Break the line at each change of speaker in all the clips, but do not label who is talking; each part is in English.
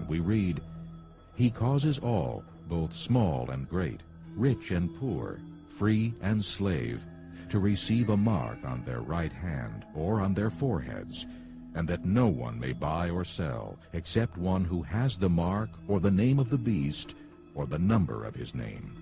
we read, "He causes all, both small and great, rich and poor, free and slave, to receive a mark on their right hand or on their foreheads, and that no one may buy or sell except one who has the mark or the name of the beast or the number of his name."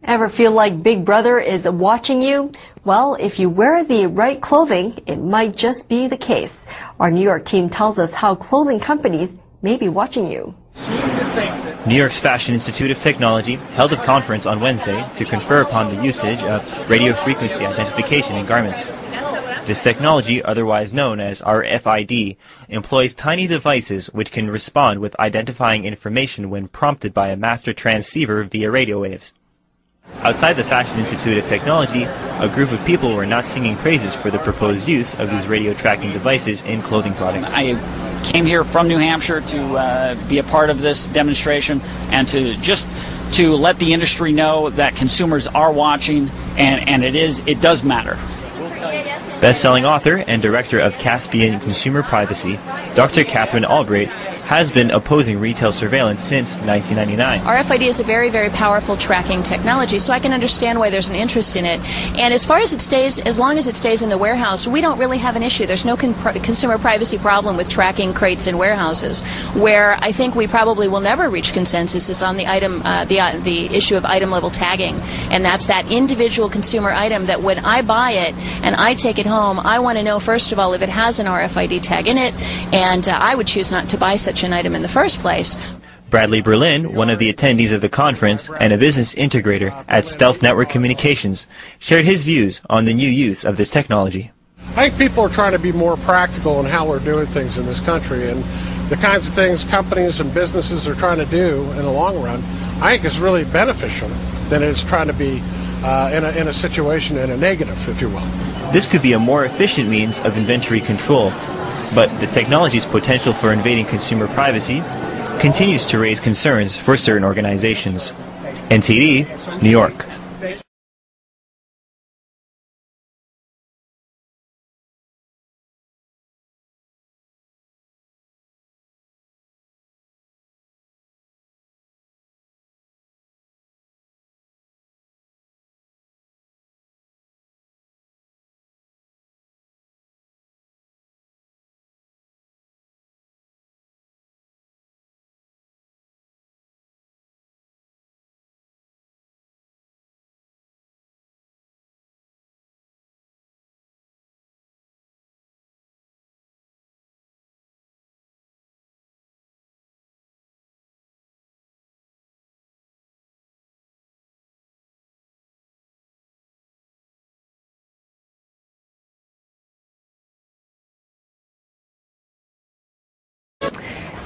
Ever feel like Big Brother is watching you? Well, if you wear the right clothing, it might just be the case. Our New York team tells us how clothing companies may be watching you.
New York's Fashion Institute of Technology held a conference on Wednesday to confer upon the usage of radio frequency identification in garments. This technology, otherwise known as RFID, employs tiny devices which can respond with identifying information when prompted by a master transceiver via radio waves. Outside the Fashion Institute of Technology, a group of people were not singing praises for the proposed use of these radio tracking devices in clothing products.
I came here from New Hampshire to be a part of this demonstration and to let the industry know that consumers are watching and it does matter.
Best-selling author and director of Caspian Consumer Privacy, Dr. Catherine Albright, has been opposing retail surveillance since 1999.
RFID is a very, very powerful tracking technology, so I can understand why there's an interest in it. And as far as it stays, as long as it stays in the warehouse, we don't really have an issue. There's no consumer privacy problem with tracking crates in warehouses. Where I think we probably will never reach consensus is on the item, the issue of item level tagging, and that's that individual consumer item that when I buy it and I take it home, I want to know first of all if it has an RFID tag in it, and I would choose not to buy such an item in the first place.
Bradley Berlin, one of the attendees of the conference and a business integrator at Stealth Network Communications, shared his views on the new use of this technology.
I think people are trying to be more practical in how we're doing things in this country, and the kinds of things companies and businesses are trying to do in the long run, I think is really beneficial than it is trying to be in a situation in a negative, if you will.
This could be a more efficient means of inventory control, but the technology's potential for invading consumer privacy continues to raise concerns for certain organizations. NTD, New York.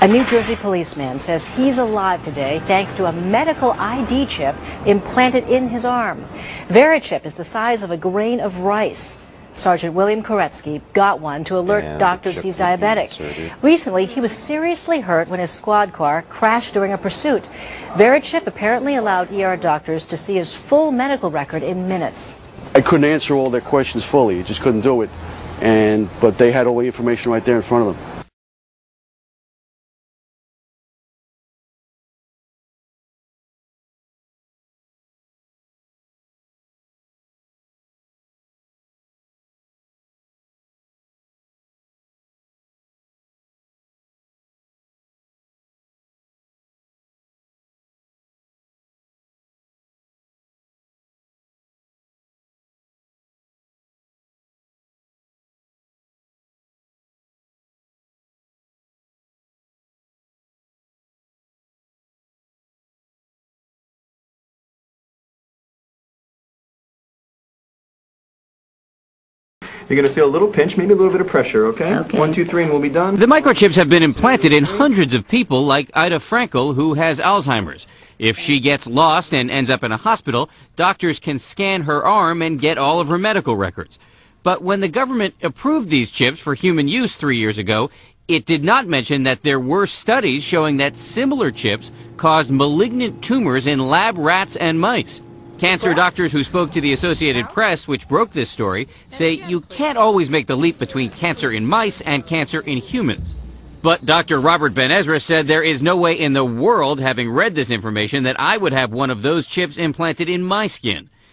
A New Jersey policeman says he's alive today thanks to a medical ID chip implanted in his arm. VeriChip is the size of a grain of rice. Sergeant William Koretsky got one to alert doctors he's diabetic. Recently, he was seriously hurt when his squad car crashed during a pursuit. VeriChip apparently allowed ER doctors to see his full medical record in minutes.
I couldn't answer all their questions fully. I just couldn't do it. But they had all the information right there in front of them.
You're going to feel a little pinch, maybe a little bit of pressure, okay? 1, 2, 3, and we'll be done.
The microchips have been implanted in hundreds of people like Ida Frankel, who has Alzheimer's. If she gets lost and ends up in a hospital, doctors can scan her arm and get all of her medical records. But when the government approved these chips for human use 3 years ago, it did not mention that there were studies showing that similar chips caused malignant tumors in lab rats and mice. Cancer doctors who spoke to the Associated Press, which broke this story, say you can't always make the leap between cancer in mice and cancer in humans. But Dr. Robert Ben Ezra said there is no way in the world, having read this information, that I would have one of those chips implanted in my skin.